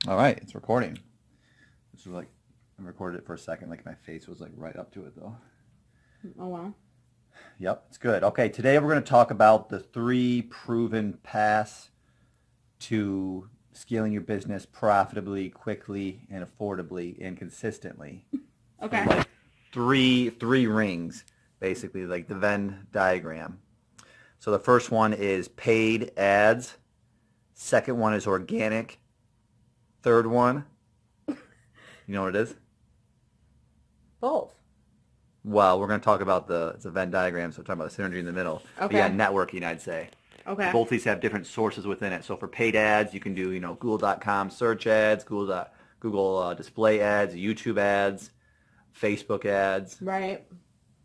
All right, it's recording. This was like, I recorded it for a second, like my face was like right up to it though. Oh, wow. Yep, it's good. Okay, today we're going to talk about the 3 proven paths to scaling your business profitably, quickly, and affordably, and consistently. Okay. Like three rings, basically, like the Venn diagram. So the first one is paid ads. Second one is organic. Third one, you know what it is? Both. Well, we're going to talk about it's a Venn diagram, so we're talking about the synergy in the middle. Okay. But yeah, networking, I'd say. Okay. Both these have different sources within it. So for paid ads, you can do, Google.com search ads, Google display ads, YouTube ads, Facebook ads, Right.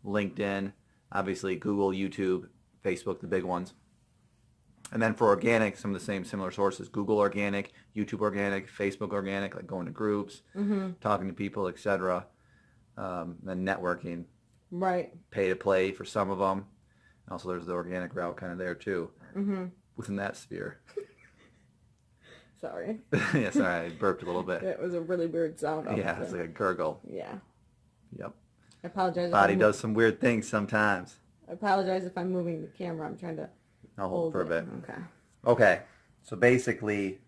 LinkedIn, obviously Google, YouTube, Facebook, the big ones. And then for organic, some of the same similar sources: Google organic, YouTube organic, Facebook organic, like going to groups, talking to people, etc. Then networking, Right. pay to play for some of them. And also there's the organic route kind of there too, within that sphere. Sorry. Yeah, sorry, I burped a little bit. It was a really weird sound. Yeah, it's like a gurgle. Yeah. Yep. I apologize. Body does some weird things sometimes. I apologize if I'm moving the camera. I'm trying to I'll hold for a bit. Okay. Okay, so basically,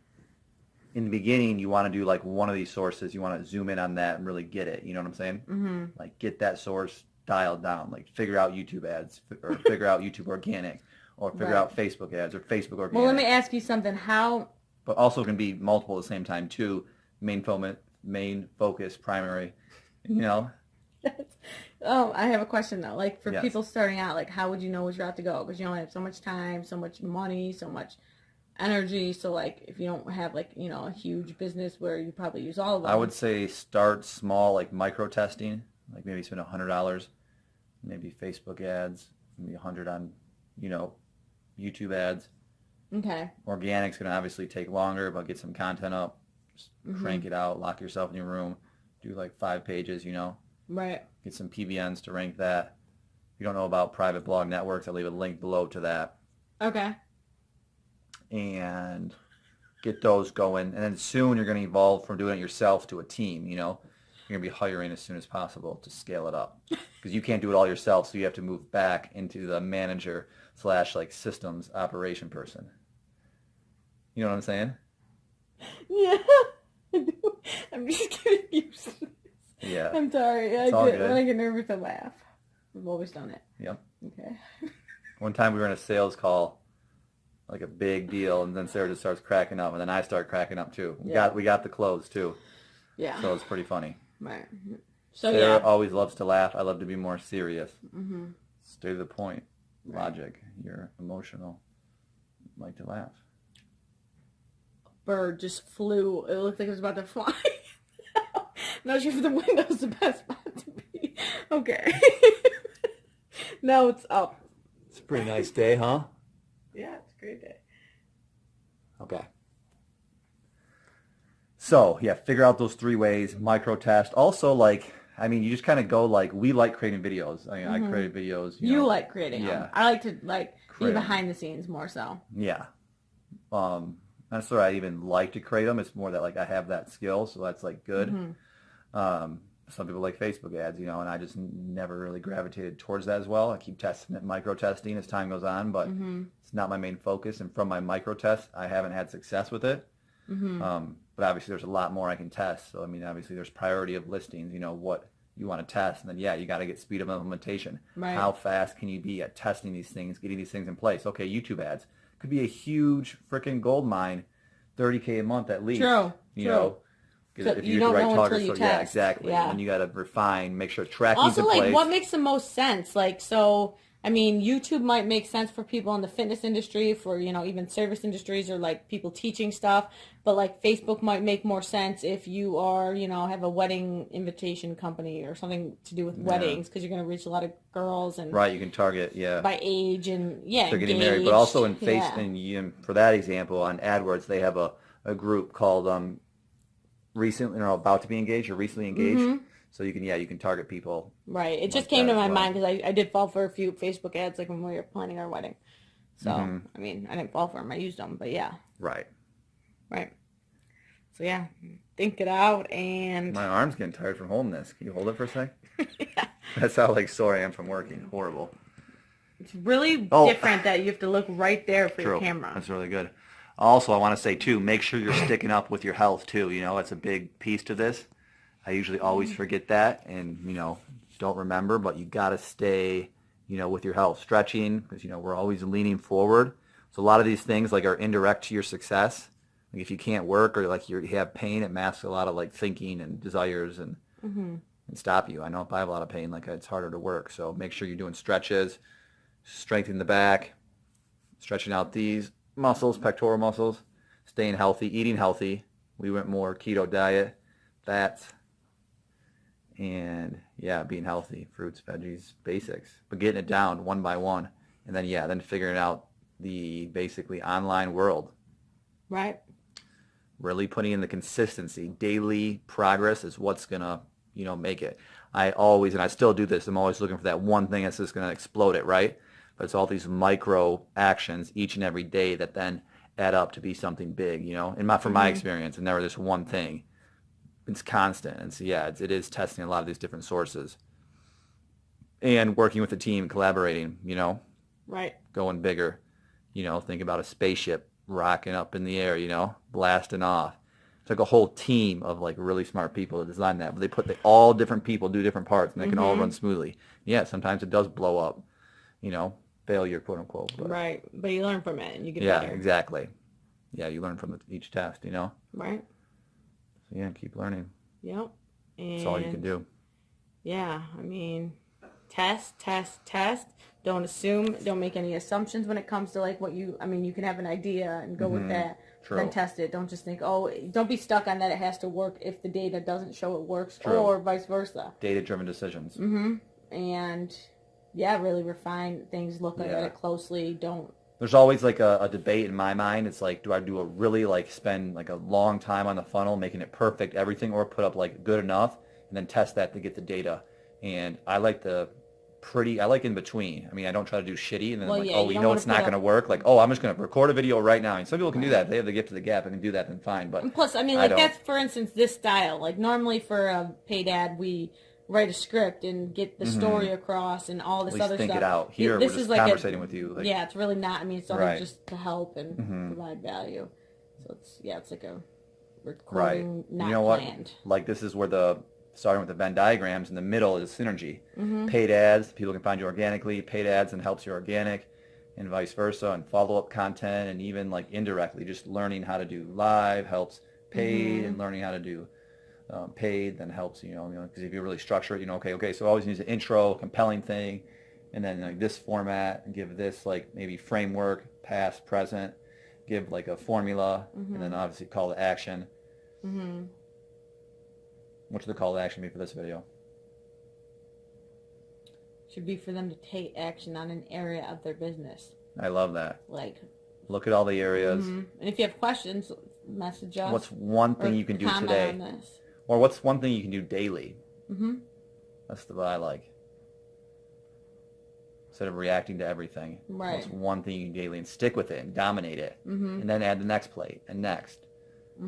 in the beginning, you want to do like one of these sources. You want to zoom in on that and really get it. You know what I'm saying? Mm-hmm. Like get that source dialed down. Like figure out YouTube ads, or figure out YouTube organic, or figure out Facebook ads, or Facebook organic. Well, let me ask you something. How? But also can be multiple at the same time too. Main focus, primary. You know. Oh, I have a question though. Like for Yes. people starting out, like how would you know which route to go? Because you only have so much time, so much money, so much energy. So like if you don't have like, a huge business where you probably use all of them. I would say start small, like micro-testing. Like maybe spend $100, maybe Facebook ads, maybe $100 on, YouTube ads. Okay. Organic's going to obviously take longer, but get some content up, just crank it out, lock yourself in your room, do like 5 pages, Right. get some PBNs to rank that. If you don't know about private blog networks, I'll leave a link below to that. Okay. And get those going. And then soon you're going to evolve from doing it yourself to a team, You're going to be hiring as soon as possible to scale it up. Because you can't do it all yourself, so you have to move back into the manager / like systems operation person. You know what I'm saying? Yeah. I'm just getting used to this. Yeah. I'm sorry. It's all good. When I get nervous, I laugh. We've always done it. Yep. Okay. One time we were in a sales call, like a big deal, and then Sarah just starts cracking up, and then I start cracking up too. We got the close too. Yeah. So it's pretty funny. Right. So Sarah yeah. always loves to laugh. I love to be more serious. Stay to the point. Logic. You're emotional. Like to laugh. Bird just flew. It looked like it was about to fly. Not sure if the window's the best spot to be. Okay. Now it's up. It's a pretty nice day, huh? Yeah, it's a great day. Okay. So, yeah, figure out those 3 ways. Micro test. Also, you just kind of go we like creating videos. I create videos. You like creating them. Yeah. I like to be Create 'em. behind the scenes more so. Yeah. Not sure I even like to create them. It's more that I have that skill, so that's good. Some people like Facebook ads, and I just never really gravitated towards that as well. I keep testing it, micro testing as time goes on, but it's not my main focus. And from my micro test, I haven't had success with it. But obviously there's a lot more I can test. So obviously there's priority of listings, what you want to test, and then you got to get speed of implementation. Right. How fast can you be at testing these things, getting these things in place? Okay, YouTube ads could be a huge freaking gold mine, $30K a month at least. True. Know, So if you you're don't the right know target, until you yeah, test. exactly. Yeah. And you got to refine, make sure tracking's Also, in place. what makes the most sense? YouTube might make sense for people in the fitness industry, for, even service industries, or people teaching stuff. But Facebook might make more sense if you are, have a wedding invitation company or something to do with weddings, because you're going to reach a lot of girls and Right, you can target, by age and they're getting married. But also in for that example, on AdWords, they have a group called recently or about to be engaged or recently engaged. So you can target people. Right. It just came to my mind because I did fall for a few Facebook ads when we were planning our wedding. So I didn't fall for them. I used them, but yeah. Right. Right. So yeah, think it out. And My arm's getting tired from holding this. Can you hold it for a sec? yeah. That's how like sore I am from working. Horrible. It's really different that you have to look right there for your camera. That's really good. Also, I want to say too, make sure you're sticking up with your health too. You know, that's a big piece to this. I usually always forget that and, you know, don't remember, but you got to stay, you know, with your health. Stretching, because, you know, we're always leaning forward. So a lot of these things like are indirect to your success. Like if you can't work or like you have pain, it masks a lot of like thinking and desires and stop you. I know if I have a lot of pain, like it's harder to work. So make sure you're doing stretches, strengthening the back, stretching out these muscles, pectoral muscles, staying healthy, eating healthy. We went more keto diet, fats, and yeah, being healthy, fruits, veggies, basics, but getting it down one by one. And then, yeah, then figuring out the basically online world. Right. Really putting in the consistency. Daily progress is what's going to, you know, make it. I always, and I still do this, I'm always looking for that one thing that's just going to explode it, right? But it's all these micro actions each and every day that then add up to be something big, you know? And from my experience, and never just one thing. It's constant. And so, yeah, it is testing a lot of these different sources. And working with a team, collaborating, you know? Right. Going bigger. You know, think about a spaceship rocking up in the air, you know, blasting off. It's like a whole team of like really smart people to design that. But they all different people do different parts and they can all run smoothly. Yeah, sometimes it does blow up, you know, failure, quote unquote. But, right. But you learn from it and you get better. Yeah, exactly. Yeah, you learn from each test, you know? Right. So yeah, keep learning. Yep. And that's all you can do. Yeah, I mean, test. Don't assume, don't make any assumptions when it comes to like what you, I mean, you can have an idea and go with that. True. Then test it. Don't just think, oh, don't be stuck on that it has to work if the data doesn't show it works. True. Or vice versa. Data-driven decisions. And yeah, really refine things, look at it closely. There's always like a debate in my mind. It's like, do I do a really like spend like a long time on the funnel making it perfect everything, or put up like good enough and then test that to get the data? And I like I like in between. I mean, I don't try to do shitty and then you know it's not going to work. Like, oh, I'm just going to record a video right now. And some people can do that. If they have the gift of the gap and can do that, then fine. But and plus, I mean, like that's, for instance, this style. Like normally for a paid ad, we write a script and get the story across and all this other stuff. Think it out. Here, this we're just is like conversating with you. Like, yeah, it's really not. I mean, it's only just to help and provide value. So it's like a recording not you know planned. What? Like this is where starting with the Venn diagrams, in the middle is synergy. Paid ads, people can find you organically. Paid ads and helps you organic, and vice versa, and follow-up content, and even like indirectly, just learning how to do live helps paid, and learning how to do paid then helps, you know, because if you really structure it, you know, okay, so always needs an intro, compelling thing, and then like this format, and give this like maybe framework, past, present, give like a formula, and then obviously call to action. What should the call to action be for this video? Should be for them to take action on an area of their business. I love that. Like, look at all the areas. And if you have questions, message us. What's one thing you can do today? On this. Or what's one thing you can do daily? That's what I like. Instead of reacting to everything. Right. What's one thing you can do daily and stick with it and dominate it. And then add the next plate and next.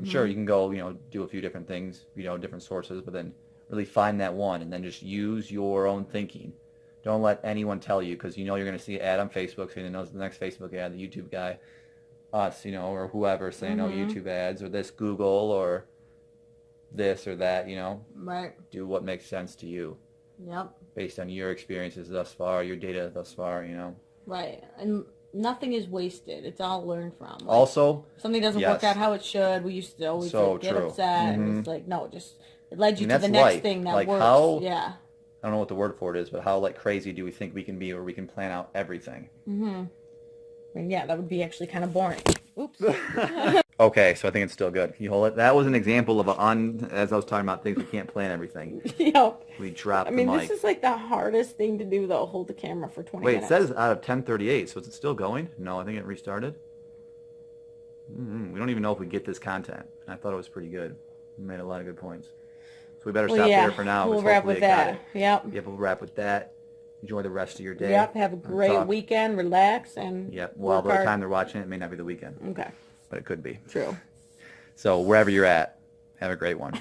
Sure, you can go, you know, do a few different things, you know, different sources, but then really find that one and then just use your own thinking. Don't let anyone tell you, because you know you're going to see an ad on Facebook saying the next Facebook ad, the YouTube guy, us, you know, or whoever saying, oh, YouTube ads, or this Google, or this or that, you know. Right. Do what makes sense to you. Yep. Based on your experiences thus far, your data thus far, you know. Right. And nothing is wasted. It's all learned from. Like, also, something doesn't work out how it should. We used to always get upset. And it's like, no, it led you to the next thing that works. I don't know what the word for it is, but how like crazy do we think we can be, where we can plan out everything? I mean, yeah, that would be actually kind of boring. Oops. Okay, so I think it's still good. Can you hold it? That was an example of as I was talking about things we can't plan everything. Yep. We dropped the mic. I mean, this is like the hardest thing to do, though, hold the camera for 20 minutes. Wait, it says out of 10:38, so is it still going? No, I think it restarted. We don't even know if we get this content. And I thought it was pretty good. We made a lot of good points. So we better stop there for now. We'll wrap with that. Yep. We'll wrap with that. Enjoy the rest of your day. Yep, have a great weekend, relax, and well, by the time they're watching it may not be the weekend. Okay. But it could be. True. So wherever you're at, Have a great one.